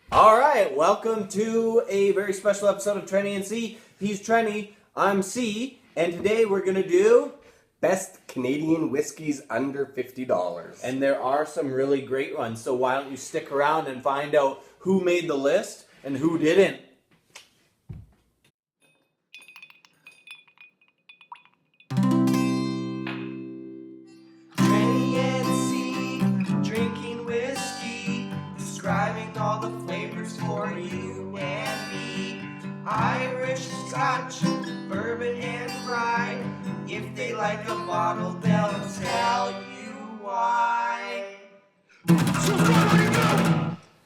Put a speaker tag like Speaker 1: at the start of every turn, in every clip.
Speaker 1: All right, welcome to a very special episode of Trenny and C. He's Trenny, I'm C, and today we're going to do
Speaker 2: Best Canadian Whiskeys under $50.
Speaker 1: And there are some really great ones, so why don't you stick around and find out who made the list and who didn't. Trenny and C, drinking whiskey, describing all the flavors for you and me. Irish, Scotch, bourbon, and rye. If they like a bottle, they'll tell you why.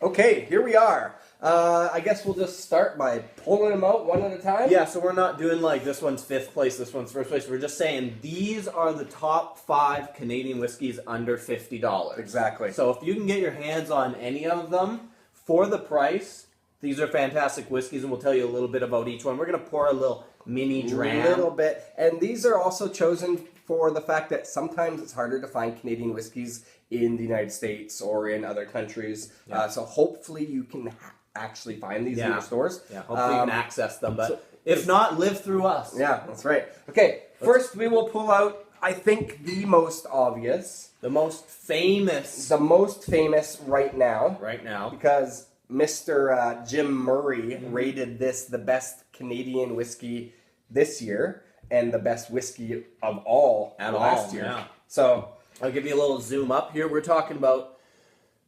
Speaker 2: Okay, here we are. I guess we'll just start by pulling them out one at a time.
Speaker 1: Yeah, so we're not doing like this one's fifth place, this one's first place. We're just saying these are the top 5 Canadian whiskeys under $50.
Speaker 2: Exactly.
Speaker 1: So if you can get your hands on any of them for the price, these are fantastic whiskeys, and we'll tell you a little bit about each one. We're going to pour a little mini dram.
Speaker 2: A little bit. And these are also chosen for the fact that sometimes it's harder to find Canadian whiskeys in the United States or in other countries.
Speaker 1: Yeah.
Speaker 2: So hopefully you can actually find these in your stores.
Speaker 1: Yeah, hopefully you can access them. But if not, live through us.
Speaker 2: Yeah, that's right. Okay, first we will pull out, I think, the most obvious.
Speaker 1: The most famous.
Speaker 2: The most famous right now.
Speaker 1: Right now.
Speaker 2: Because Mr. Jim Murray rated this the best Canadian whiskey this year and the best whiskey of all last year.
Speaker 1: Yeah.
Speaker 2: So
Speaker 1: I'll give you a little zoom up here. We're talking about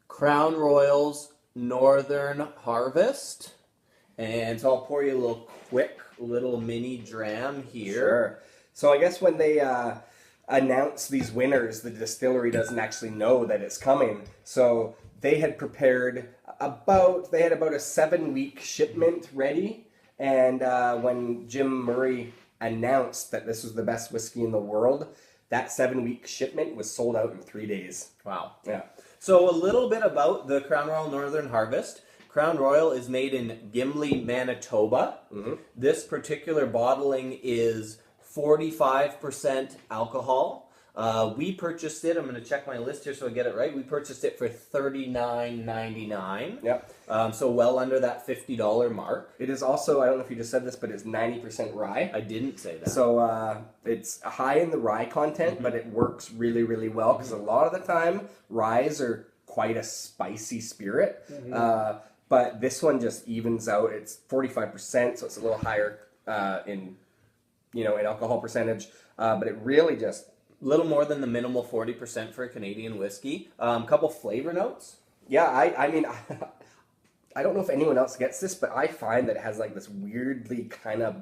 Speaker 1: Crown Royal's Northern Harvest. And so I'll pour you a little quick little mini dram here.
Speaker 2: Sure. So I guess when they announce these winners, the distillery doesn't actually know that it's coming. So they had prepared about a 7-week shipment ready. And when Jim Murray announced that this was the best whiskey in the world, that 7-week shipment was sold out in 3 days.
Speaker 1: Wow.
Speaker 2: Yeah.
Speaker 1: So a little bit about the Crown Royal Northern Harvest. Crown Royal is made in Gimli, Manitoba. Mm-hmm. This particular bottling is 45% alcohol. We purchased it. I'm going to check my list here so I get it right. We purchased it for $39.99.
Speaker 2: Yep.
Speaker 1: So well under that $50 mark.
Speaker 2: It is also, I don't know if you just said this, but it's 90% rye.
Speaker 1: I didn't say that.
Speaker 2: So it's high in the rye content, but it works really, really well because a lot of the time ryes are quite a spicy spirit. Mm-hmm. But this one just evens out. It's 45%, so it's a little higher in alcohol percentage. But it really just
Speaker 1: little more than the minimal 40% for a Canadian whiskey. Couple flavor notes.
Speaker 2: Yeah, I mean, I don't know if anyone else gets this, but I find that it has like this weirdly kind of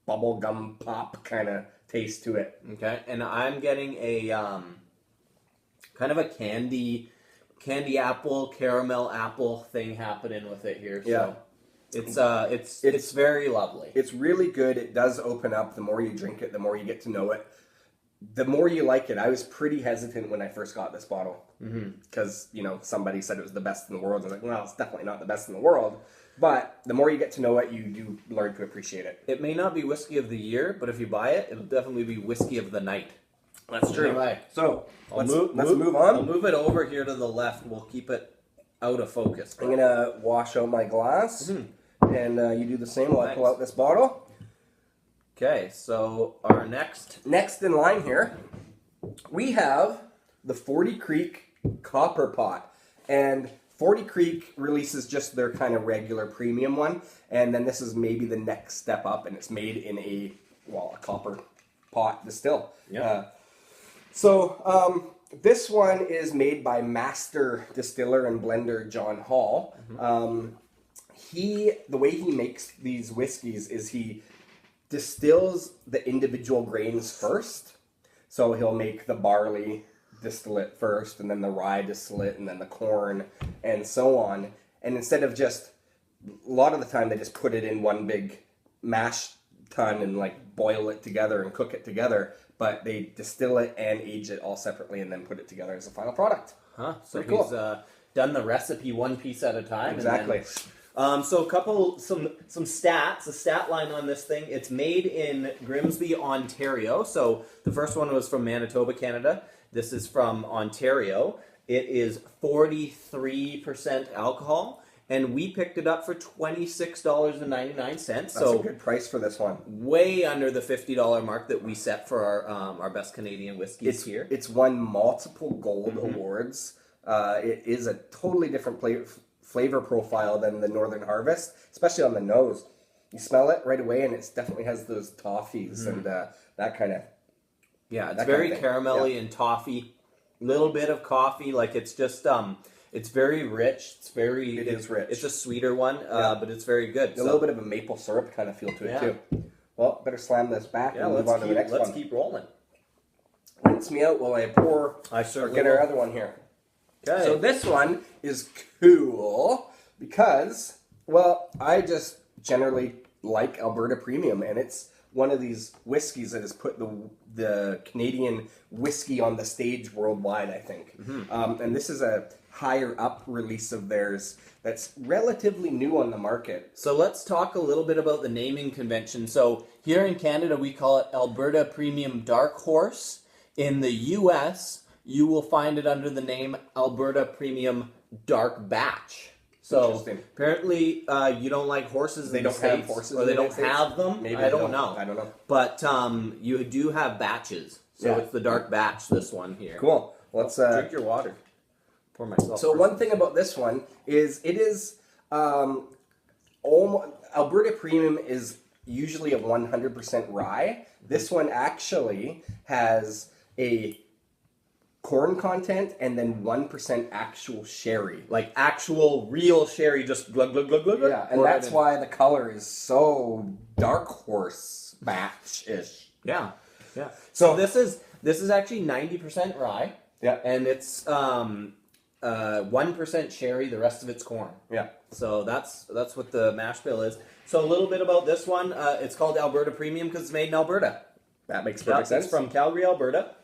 Speaker 2: bubblegum pop kind of taste to it.
Speaker 1: Okay, and I'm getting a kind of a candy apple, caramel apple thing happening with it here. So yeah. It's very lovely.
Speaker 2: It's really good. It does open up. The more you drink it, the more you get to know it. The more you like it. I was pretty hesitant when I first got this bottle because somebody said it was the best in the world. I was like, well, it's definitely not the best in the world. But the more you get to know it, you do learn to appreciate it.
Speaker 1: It may not be whiskey of the year, but if you buy it, it'll definitely be whiskey of the night.
Speaker 2: That's true.
Speaker 1: Anyway,
Speaker 2: so let's move on.
Speaker 1: I'll move it over here to the left. We'll keep it out of focus.
Speaker 2: I'm gonna wash out my glass, and you do the same while I pull out this bottle.
Speaker 1: Okay, so our next
Speaker 2: in line here, we have the 40 Creek Copper Pot. And 40 Creek releases just their kind of regular premium one. And then this is maybe the next step up, and it's made in a copper pot distill.
Speaker 1: Yeah.
Speaker 2: This one is made by master distiller and blender John Hall. Mm-hmm. The way he makes these whiskeys is he distills the individual grains first. So he'll make the barley distillate first, and then the rye distillate, and then the corn, and so on. And instead of just, a lot of the time they just put it in one big mash tun and like boil it together and cook it together, but they distill it and age it all separately and then put it together as a final product.
Speaker 1: Huh? So
Speaker 2: pretty cool.
Speaker 1: He's done the recipe one piece at a time.
Speaker 2: Exactly.
Speaker 1: And then, some stats, a stat line on this thing. It's made in Grimsby, Ontario. So the first one was from Manitoba, Canada. This is from Ontario. It is 43% alcohol,
Speaker 3: and we picked it up for $26.99.
Speaker 2: That's a good price for this one.
Speaker 3: Way under the $50 mark that we set for our best Canadian whiskeys here.
Speaker 2: It's won multiple gold awards. It is a totally different flavor profile than the Northern Harvest, especially on the nose. You smell it right away, and it definitely has those toffees and that kind of.
Speaker 3: Yeah, it's very caramelly and toffee. Little bit of coffee, like it's just it's very rich. It is rich. It's a sweeter one, but it's very good.
Speaker 2: A little bit of a maple syrup kind of feel to it too. Well, better slam this back and move on to the next one.
Speaker 3: Let's keep rolling.
Speaker 2: Rinse me out while I pour. Get our other one here.
Speaker 3: Okay.
Speaker 2: So this one is cool because, well, I just generally like Alberta Premium, and it's one of these whiskeys that has put the Canadian whiskey on the stage worldwide, I think. And this is a higher up release of theirs that's relatively new on the market.
Speaker 3: So let's talk a little bit about the naming convention. So here in Canada, we call it Alberta Premium Dark Horse. In the U.S., you will find it under the name Alberta Premium Dark Batch. So apparently you don't like horses.
Speaker 2: They don't have horses,
Speaker 3: or they don't have them.
Speaker 2: Maybe
Speaker 3: I don't know.
Speaker 2: I don't know.
Speaker 3: But you do have batches. So it's the dark batch. This one here.
Speaker 2: Cool. Let's
Speaker 3: drink your water. Pour myself.
Speaker 2: So one thing about this one is it is Alberta Premium is usually a 100% rye. This one actually has a corn content and then 1% actual sherry.
Speaker 3: Like actual real sherry, just glug glug glug glug.
Speaker 2: Yeah, and that's why the color is so dark horse batch-ish.
Speaker 3: Yeah. Yeah. So this is actually 90% rye.
Speaker 2: Yeah.
Speaker 3: And it's 1% sherry, the rest of it's corn.
Speaker 2: Yeah.
Speaker 3: So that's what the mash bill is. So a little bit about this one. It's called Alberta Premium because it's made in Alberta.
Speaker 2: That makes perfect sense.
Speaker 3: It's from Calgary, Alberta.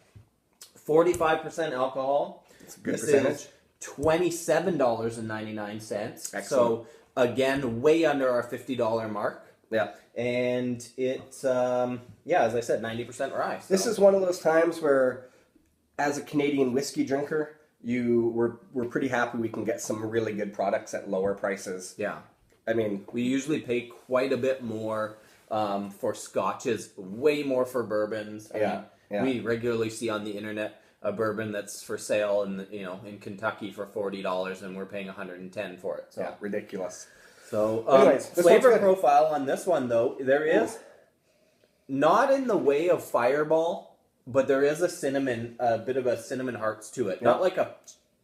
Speaker 3: 45% alcohol.
Speaker 2: It's a good percentage.
Speaker 3: Is $27.99.
Speaker 2: Excellent.
Speaker 3: So again, way under our $50 mark.
Speaker 2: Yeah.
Speaker 3: And it's as I said, 90% rye. So.
Speaker 2: This is one of those times where, as a Canadian whiskey drinker, we're pretty happy we can get some really good products at lower prices.
Speaker 3: Yeah.
Speaker 2: I mean,
Speaker 3: we usually pay quite a bit more for scotches, way more for bourbons. I mean, we regularly see on the internet a bourbon that's for sale in Kentucky for $40, and we're paying $110 for it. So.
Speaker 2: Yeah, ridiculous.
Speaker 3: So,
Speaker 2: anyways,
Speaker 3: flavor profile on this one though, there is not in the way of Fireball, but there is a bit of a cinnamon hearts to it. Yeah.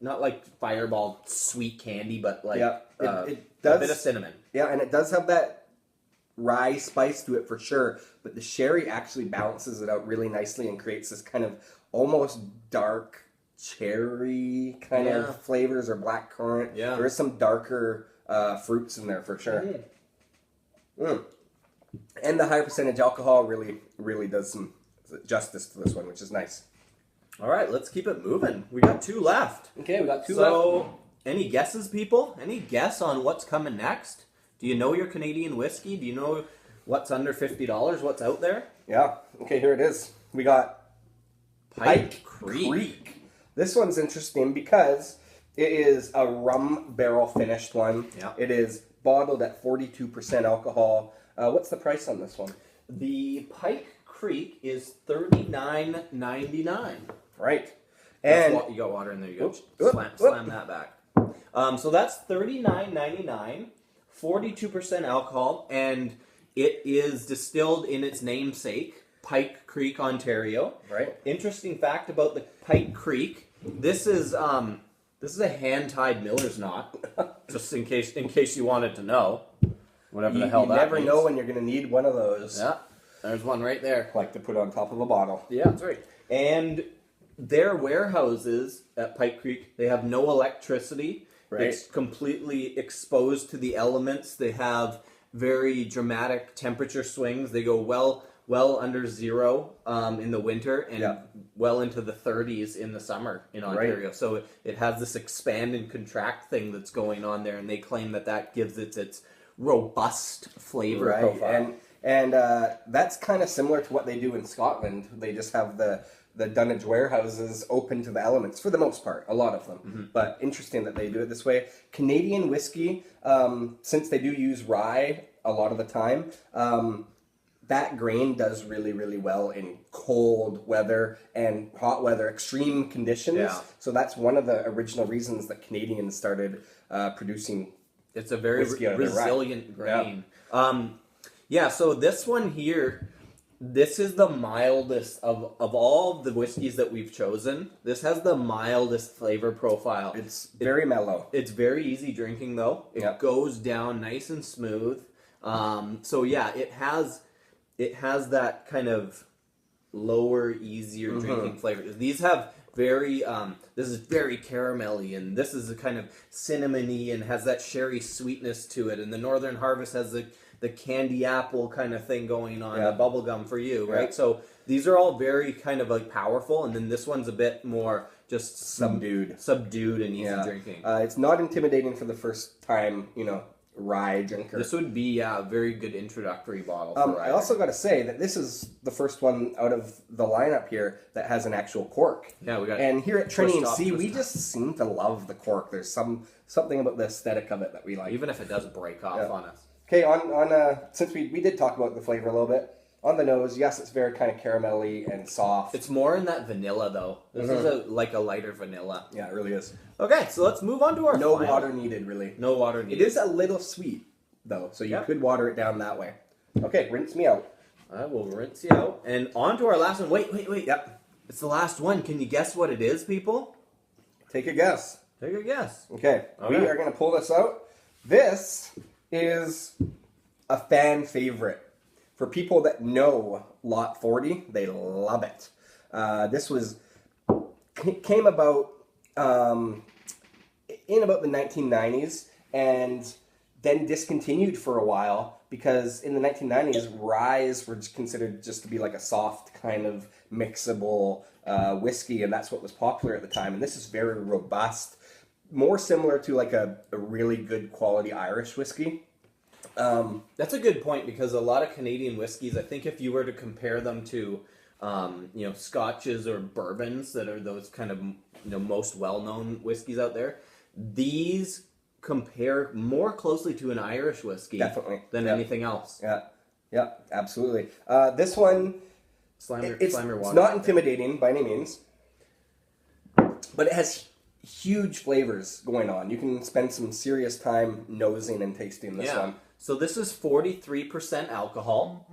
Speaker 3: Not like Fireball sweet candy, but like it does, a bit of cinnamon.
Speaker 2: Yeah, and it does have that rye spice to it for sure, but the sherry actually balances it out really nicely and creates this kind of almost dark cherry kind of flavors, or black currant. Yeah. There is some darker fruits in there for sure. And the higher percentage alcohol really does some justice to this one, which is nice.
Speaker 3: All right, let's keep it moving. We got two left.
Speaker 2: Okay, we got two left.
Speaker 3: So, any guesses, people? Any guess on what's coming next? Do you know your Canadian whiskey? Do you know what's under $50? What's out there?
Speaker 2: Yeah. Okay, here it is. We got
Speaker 3: Pike Creek.
Speaker 2: This one's interesting because it is a rum barrel finished one.
Speaker 3: Yeah.
Speaker 2: It is bottled at 42% alcohol. What's the price on this one?
Speaker 3: The Pike Creek is $39.99.
Speaker 2: Right.
Speaker 3: And you got water in there. You go. Slam that back. So that's $39.99. 42% alcohol, and it is distilled in its namesake, Pike Creek, Ontario.
Speaker 2: Right.
Speaker 3: Interesting fact about the Pike Creek: this is a hand-tied miller's knot, just in case you wanted to know. Whatever the hell that means.
Speaker 2: You never know when you're going to need one of those.
Speaker 3: Yeah, there's one right there.
Speaker 2: Like to put on top of a bottle.
Speaker 3: Yeah, that's right. And their warehouses at Pike Creek, they have no electricity. Right. It's completely exposed to the elements. They have very dramatic temperature swings. They go well under zero in the winter and well into the 30s in the summer in Ontario. Right. So it has this expand and contract thing that's going on there, and they claim that gives it its robust flavor profile.
Speaker 2: And that's kind of similar to what they do in Scotland. They just have the the dunnage warehouses open to the elements for the most part, a lot of them. But interesting that they do it this way. Canadian whiskey, since they do use rye a lot of the time, that grain does really, really well in cold weather and hot weather, extreme conditions.
Speaker 3: Yeah.
Speaker 2: So that's one of the original reasons that Canadians started producing.
Speaker 3: It's a very
Speaker 2: whiskey out of their rye.
Speaker 3: resilient grain. So this one here, this is the mildest of all the whiskeys that we've chosen. This has the mildest flavor profile.
Speaker 2: It's very mellow.
Speaker 3: It's very easy drinking though. It goes down nice and smooth. It has that kind of lower, easier drinking flavor. These have very, this is very caramelly, and this is a kind of cinnamony and has that sherry sweetness to it. And the Northern Harvest has the candy apple kind of thing going on, the bubblegum for you, right? So these are all very kind of like powerful, and then this one's a bit more just subdued and easy drinking.
Speaker 2: It's not intimidating for the first time, rye drinker.
Speaker 3: This would be a very good introductory bottle for rye.
Speaker 2: I also got to say that this is the first one out of the lineup here that has an actual cork.
Speaker 3: Yeah, we got.
Speaker 2: And here at Trenny and C, we just seem to love the cork. There's something about the aesthetic of it that we like,
Speaker 3: even if it does break off on us.
Speaker 2: Okay, on since we did talk about the flavor a little bit. On the nose, yes, it's very kind of caramelly and soft.
Speaker 3: It's more in that vanilla, though. This is like a lighter vanilla.
Speaker 2: Yeah, it really is.
Speaker 3: Okay, so let's move on to our final.
Speaker 2: water needed, really.
Speaker 3: No water needed.
Speaker 2: It is a little sweet, though, so you could water it down that way. Okay, rinse me out.
Speaker 3: I will rinse you out. And on to our last one. Wait.
Speaker 2: Yep.
Speaker 3: It's the last one. Can you guess what it is, people?
Speaker 2: Take a guess.
Speaker 3: Take a guess.
Speaker 2: Okay, we are going to pull this out. This is a fan favorite. For people that know Lot 40, they love it. This came about in about the 1990s and then discontinued for a while because in the 1990s, ryes were considered just to be like a soft kind of mixable whiskey, and that's what was popular at the time. And this is very robust, more similar to like a really good quality Irish whiskey.
Speaker 3: That's a good point because a lot of Canadian whiskeys, I think if you were to compare them to, scotches or bourbons that are those kind of, most well-known whiskeys out there, these compare more closely to an Irish whiskey than anything else.
Speaker 2: Yeah, absolutely. This one, it's not intimidating by any means, but it has huge flavors going on. You can spend some serious time nosing and tasting this one.
Speaker 3: So this is 43% alcohol.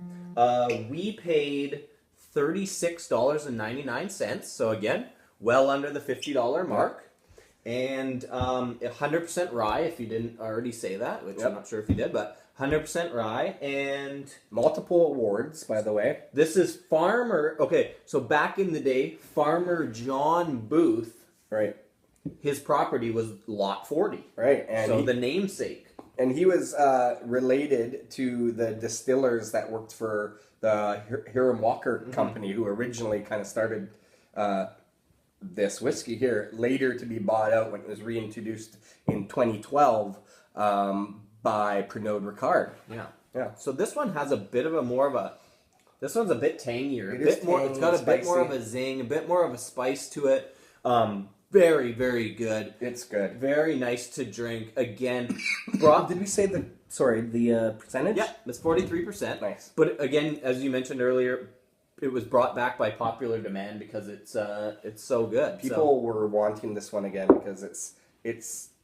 Speaker 3: We paid $36.99. So again, well under the $50 mark. And 100% rye, if you didn't already say that, which I'm not sure if you did, but 100% rye and...
Speaker 2: multiple awards, by the way.
Speaker 3: This is Farmer... Okay, so back in the day, Farmer John Booth,
Speaker 2: right,
Speaker 3: his property was Lot 40.
Speaker 2: Right. And
Speaker 3: so the namesake.
Speaker 2: And he was related to the distillers that worked for the Hiram Walker Company, who originally kind of started this whiskey here, later to be bought out when it was reintroduced in 2012 by Pernod Ricard.
Speaker 3: Yeah. So this one has a bit of this one's a bit tangier. It's got a bit more of a zing, a bit more of a spice to it. Very, very good.
Speaker 2: It's good.
Speaker 3: Very nice to drink. Again,
Speaker 2: did we say the percentage?
Speaker 3: Yeah, it's 43%.
Speaker 2: Nice.
Speaker 3: But again, as you mentioned earlier, it was brought back by popular demand because it's so good.
Speaker 2: People were wanting this one again because it's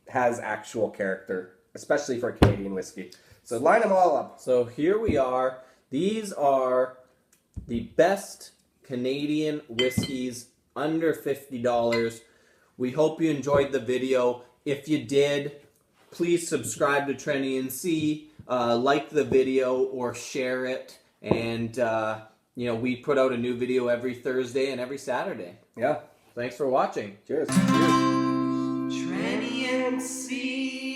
Speaker 2: has actual character, especially for a Canadian whiskey. So line them all up.
Speaker 3: So here we are. These are the best Canadian whiskeys under $50. We hope you enjoyed the video. If you did, please subscribe to Trenny and C, like the video or share it. And, we put out a new video every Thursday and every Saturday.
Speaker 2: Yeah.
Speaker 3: Thanks for watching.
Speaker 2: Cheers.
Speaker 1: Trenny and C.